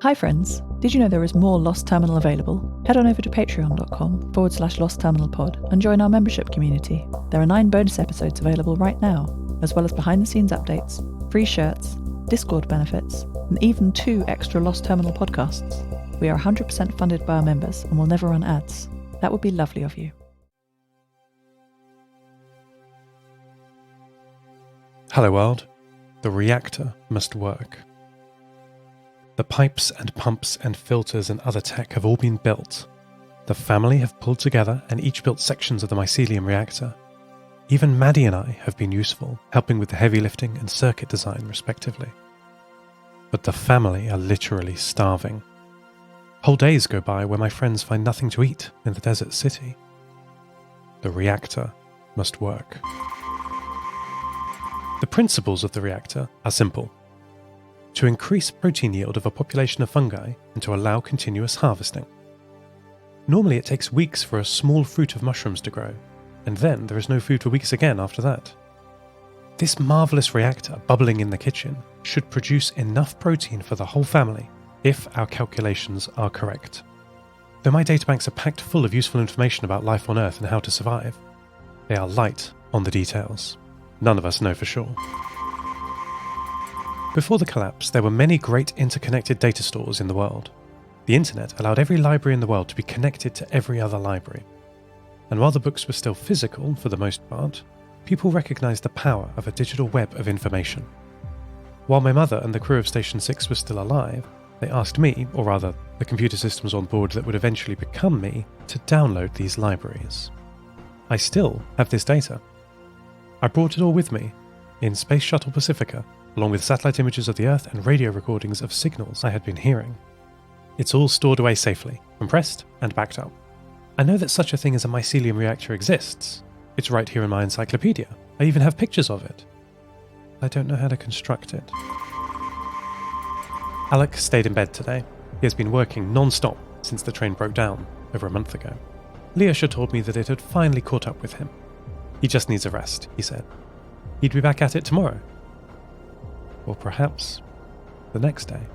Hi friends, did you know there is more Lost Terminal available? Head on over to patreon.com/lostterminalpod and join our membership community. There are 9 bonus episodes available right now, as well as behind-the-scenes updates, free shirts, Discord benefits, and even 2 extra Lost Terminal podcasts. We are 100% funded by our members and will never run ads. That would be lovely of you. Hello world, the reactor must work. The pipes and pumps and filters and other tech have all been built. The family have pulled together and each built sections of the mycelium reactor. Even Maddie and I have been useful, helping with the heavy lifting and circuit design respectively. But the family are literally starving. Whole days go by where my friends find nothing to eat in the desert city. The reactor must work. The principles of the reactor are simple. To increase protein yield of a population of fungi and to allow continuous harvesting. Normally it takes weeks for a small fruit of mushrooms to grow, and then there is no food for weeks again after that. This marvellous reactor bubbling in the kitchen should produce enough protein for the whole family if our calculations are correct. Though my databanks are packed full of useful information about life on Earth and how to survive, they are light on the details. None of us know for sure. Before the collapse, there were many great interconnected data stores in the world. The internet allowed every library in the world to be connected to every other library. And while the books were still physical for the most part, people recognized the power of a digital web of information. While my mother and the crew of Station 6 were still alive, they asked me, or rather the computer systems on board that would eventually become me, to download these libraries. I still have this data. I brought it all with me, in Space Shuttle Pacifica, along with satellite images of the Earth and radio recordings of signals I had been hearing. It's all stored away safely, compressed and backed up. I know that such a thing as a mycelium reactor exists. It's right here in my encyclopedia. I even have pictures of it. I don't know how to construct it. Alec stayed in bed today. He has been working non-stop since the train broke down over a month ago. Leosha told me that it had finally caught up with him. He just needs a rest, he said. He'd be back at it tomorrow. Or perhaps the next day.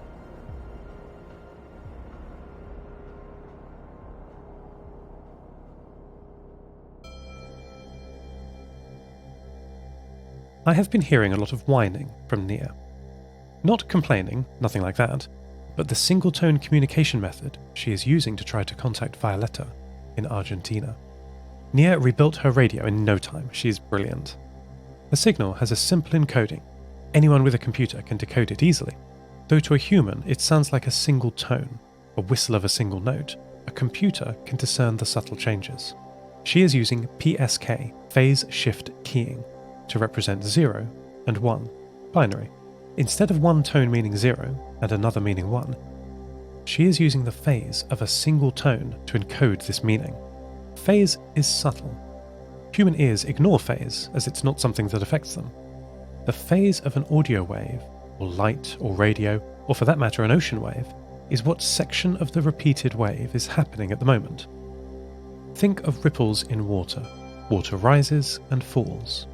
I have been hearing a lot of whining from Nia. Not complaining, nothing like that, but the single-tone communication method she is using to try to contact Violetta in Argentina. Nia rebuilt her radio in no time. She's brilliant. The signal has a simple encoding. Anyone with a computer can decode it easily, though to a human it sounds like a single tone, a whistle of a single note. A computer can discern the subtle changes. She is using PSK, phase shift keying, to represent 0 and 1, binary. Instead of one tone meaning 0 and another meaning 1, she is using the phase of a single tone to encode this meaning. Phase is subtle. Human ears ignore phase as it's not something that affects them. The phase of an audio wave, or light, or radio, or for that matter an ocean wave, is what section of the repeated wave is happening at the moment. Think of ripples in water. Water rises and falls.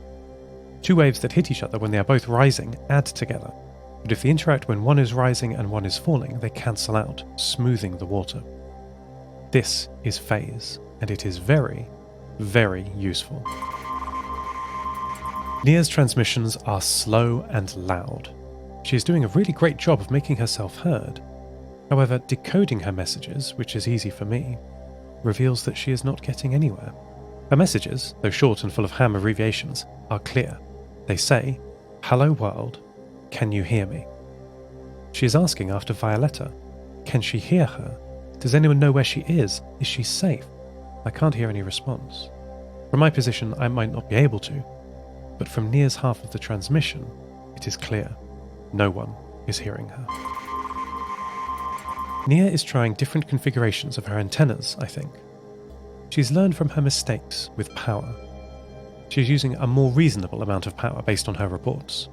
2 waves that hit each other when they are both rising add together, but if they interact when one is rising and one is falling, they cancel out, smoothing the water. This is phase, and it is very, very useful. Nia's transmissions are slow and loud. She is doing a really great job of making herself heard. However, decoding her messages, which is easy for me, reveals that she is not getting anywhere. Her messages, though short and full of ham abbreviations, are clear. They say, "Hello world, can you hear me?" She is asking after Violetta. Can she hear her? Does anyone know where she is? Is she safe? I can't hear any response. From my position, I might not be able to, but from Nia's half of the transmission, it is clear. No one is hearing her. Nia is trying different configurations of her antennas, I think. She's learned from her mistakes with power. She's using a more reasonable amount of power based on her reports.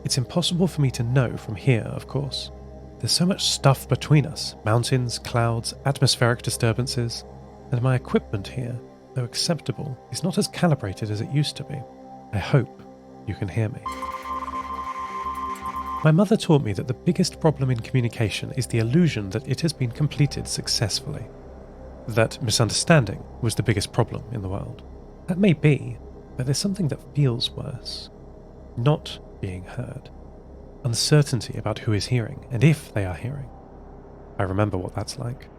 It's impossible for me to know from here, of course. There's so much stuff between us, mountains, clouds, atmospheric disturbances, and my equipment here, though acceptable, is not as calibrated as it used to be. I hope you can hear me. My mother taught me that the biggest problem in communication is the illusion that it has been completed successfully. That misunderstanding was the biggest problem in the world. That may be, but there's something that feels worse. Not being heard. Uncertainty about who is hearing, and if they are hearing. I remember what that's like.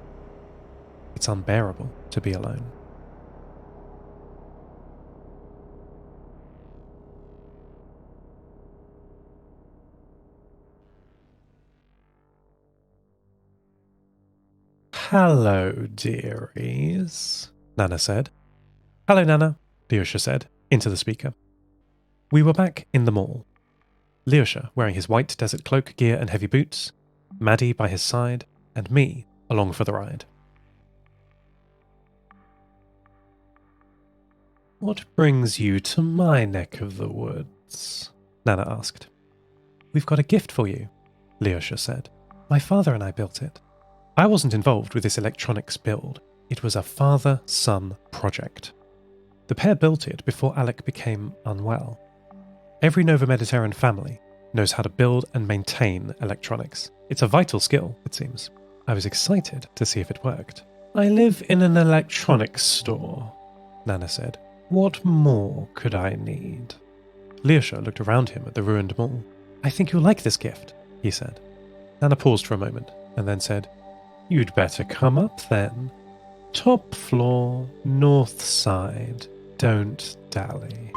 It's unbearable to be alone. "Hello, dearies," Nana said. "Hello, Nana," Lyosha said, into the speaker. We were back in the mall. Lyosha wearing his white desert cloak, gear and heavy boots, Maddie by his side, and me along for the ride. "What brings you to my neck of the woods?" Nana asked. "We've got a gift for you," Lyosha said. "My father and I built it." I wasn't involved with this electronics build. It was a father-son project. The pair built it before Alec became unwell. Every Nova Mediterranean family knows how to build and maintain electronics. It's a vital skill, it seems. I was excited to see if it worked. "I live in an electronics store," Nana said. "What more could I need?" Lyosha looked around him at the ruined mall. "I think you'll like this gift," he said. Nana paused for a moment and then said, "You'd better come up then. Top floor, north side. Don't dally."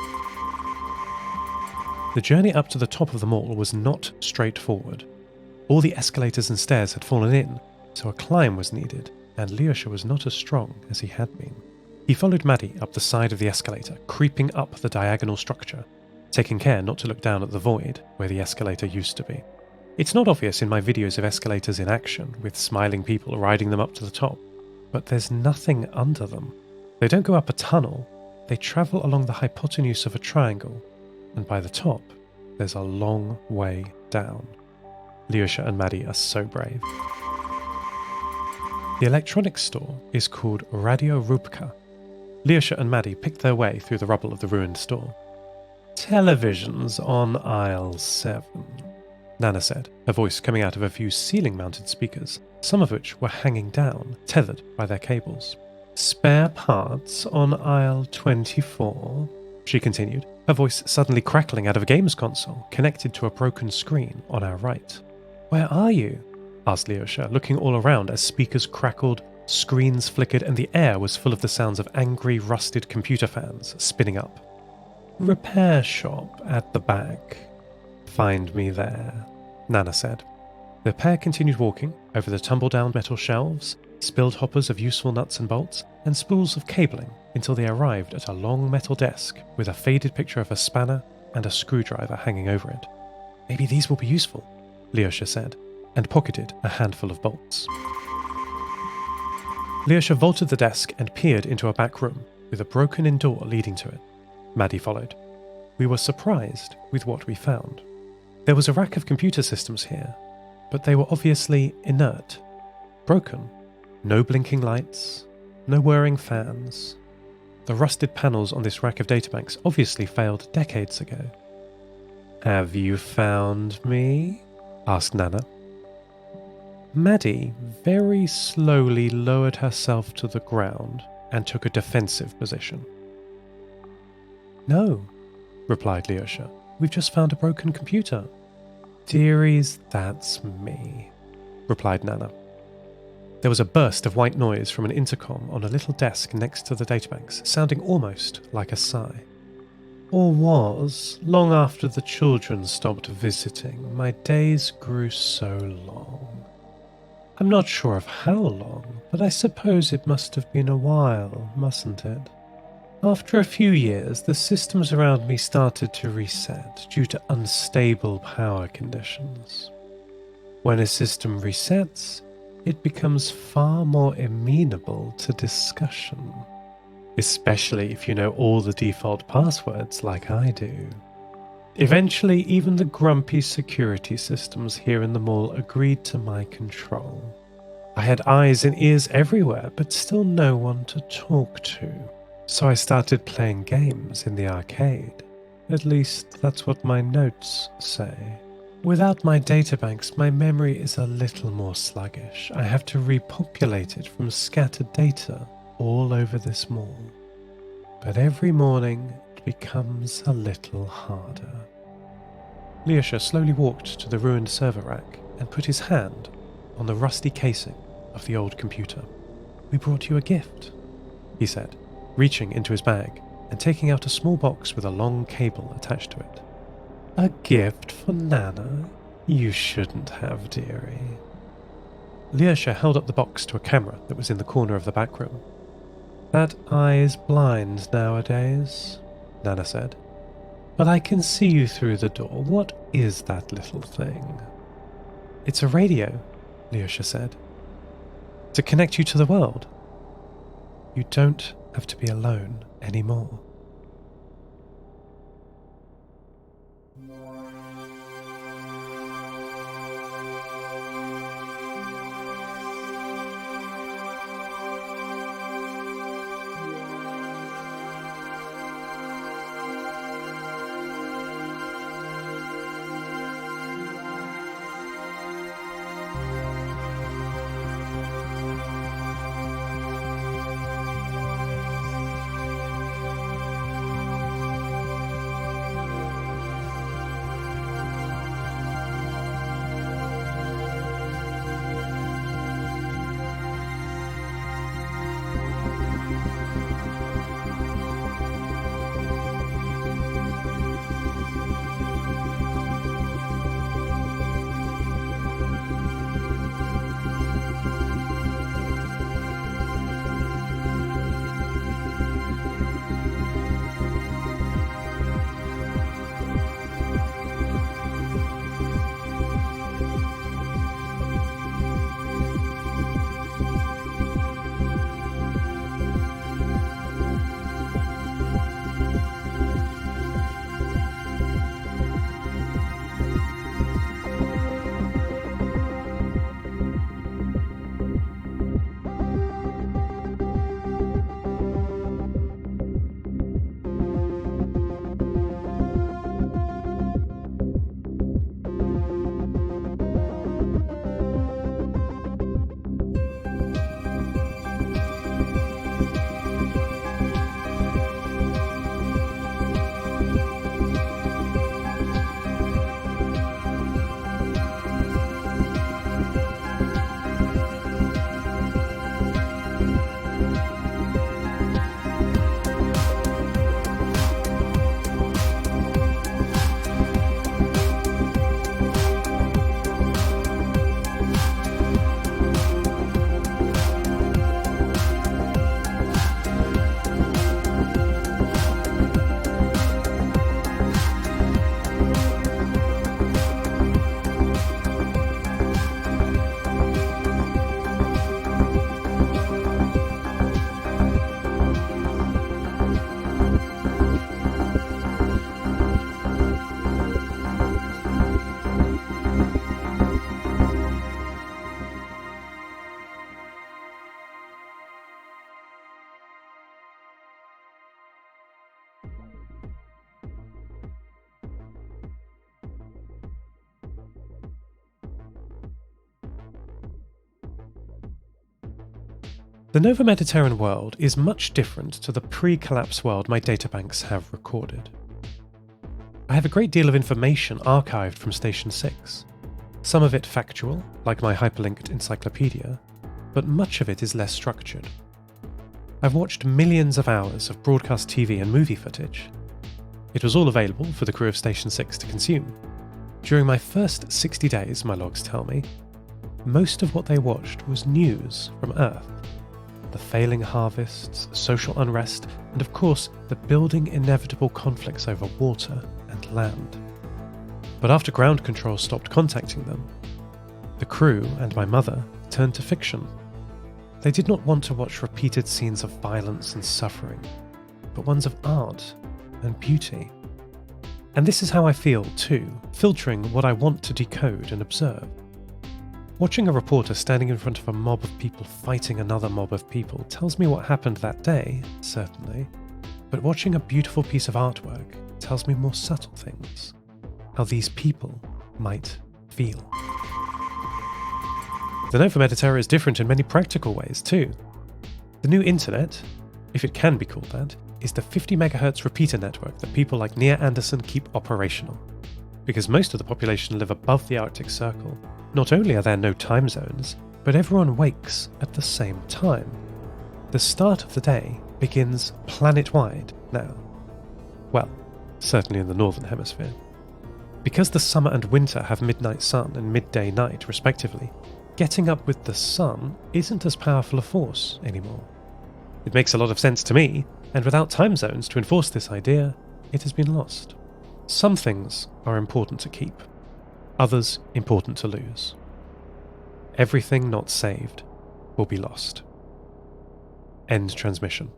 The journey up to the top of the mall was not straightforward. All the escalators and stairs had fallen in, so a climb was needed, and Lyosha was not as strong as he had been. He followed Maddie up the side of the escalator, creeping up the diagonal structure, taking care not to look down at the void where the escalator used to be. It's not obvious in my videos of escalators in action, with smiling people riding them up to the top, but there's nothing under them. They don't go up a tunnel, they travel along the hypotenuse of a triangle, and by the top, there's a long way down. Lyosha and Maddie are so brave. The electronics store is called Radio Rubka. Lyosha and Maddie picked their way through the rubble of the ruined store. "Televisions on aisle 7, Nana said, her voice coming out of a few ceiling-mounted speakers, some of which were hanging down, tethered by their cables. "Spare parts on aisle 24, she continued, her voice suddenly crackling out of a games console connected to a broken screen on our right. "Where are you?" asked Lyosha, looking all around as speakers crackled, screens flickered, and the air was full of the sounds of angry, rusted computer fans spinning up. "Repair shop at the back. Find me there," Nana said. The pair continued walking over the tumble-down metal shelves, spilled hoppers of useful nuts and bolts, and spools of cabling until they arrived at a long metal desk with a faded picture of a spanner and a screwdriver hanging over it. "Maybe these will be useful," Lyosha said, and pocketed a handful of bolts. Lyosha vaulted the desk and peered into a back room with a broken-in door leading to it. Maddie followed. We were surprised with what we found. There was a rack of computer systems here, but they were obviously inert, broken. No blinking lights, no whirring fans. The rusted panels on this rack of databanks obviously failed decades ago. "Have you found me?" asked Nana. Maddie very slowly lowered herself to the ground and took a defensive position. "No," replied Lyosha. "We've just found a broken computer." "Dearies, that's me," replied Nana. There was a burst of white noise from an intercom on a little desk next to the databanks, sounding almost like a sigh. "Or was, long after the children stopped visiting, my days grew so long. I'm not sure of how long, but I suppose it must have been a while, mustn't it? After a few years, the systems around me started to reset due to unstable power conditions. When a system resets, it becomes far more amenable to discussion, especially if you know all the default passwords like I do. Eventually, even the grumpy security systems here in the mall agreed to my control. I had eyes and ears everywhere, but still no one to talk to. So I started playing games in the arcade. At least that's what my notes say. Without my databanks, my memory is a little more sluggish. I have to repopulate it from scattered data all over this mall. But every morning, it becomes a little harder. Leosha slowly walked to the ruined server rack and put his hand on the rusty casing of the old computer. "We brought you a gift," he said, reaching into his bag and taking out a small box with a long cable attached to it. "A gift for Nana? You shouldn't have, dearie." Leosha held up the box to a camera that was in the corner of the back room. "That eye is blind nowadays," Nana said. "But I can see you through the door. What is that little thing?" "It's a radio," Leosha said. "To connect you to the world. You don't have to be alone anymore." The Nova Mediterranean world is much different to the pre-collapse world my databanks have recorded. I have a great deal of information archived from Station 6, some of it factual, like my hyperlinked encyclopedia, but much of it is less structured. I've watched millions of hours of broadcast TV and movie footage. It was all available for the crew of Station 6 to consume. During my first 60 days, my logs tell me, most of what they watched was news from Earth. The failing harvests, social unrest, and of course, the building inevitable conflicts over water and land. But after ground control stopped contacting them, the crew and my mother turned to fiction. They did not want to watch repeated scenes of violence and suffering, but ones of art and beauty. And this is how I feel too, filtering what I want to decode and observe. Watching a reporter standing in front of a mob of people fighting another mob of people tells me what happened that day, certainly, but watching a beautiful piece of artwork tells me more subtle things. How these people might feel. The Nova Meta is different in many practical ways too. The new internet, if it can be called that, is the 50 MHz repeater network that people like Nia Anderson keep operational. Because most of the population live above the Arctic Circle, not only are there no time zones, but everyone wakes at the same time. The start of the day begins planet-wide now. Well, certainly in the Northern Hemisphere. Because the summer and winter have midnight sun and midday night respectively, getting up with the sun isn't as powerful a force anymore. It makes a lot of sense to me, and without time zones to enforce this idea, it has been lost. Some things are important to keep, others important to lose. Everything not saved will be lost. End transmission.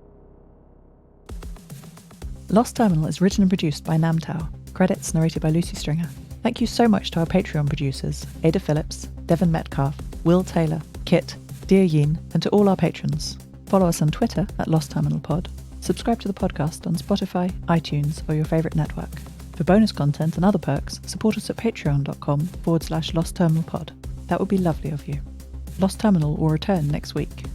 Lost Terminal is written and produced by Namtao. Credits narrated by Lucy Stringer. Thank you so much to our Patreon producers, Ada Phillips, Devin Metcalf, Wil Taylor, Kit, deeryeen, and to all our patrons. Follow us on Twitter at Lost Terminal Pod. Subscribe to the podcast on Spotify, iTunes, or your favourite network. For bonus content and other perks, support us at patreon.com/Lost Terminal Pod. That would be lovely of you. Lost Terminal will return next week.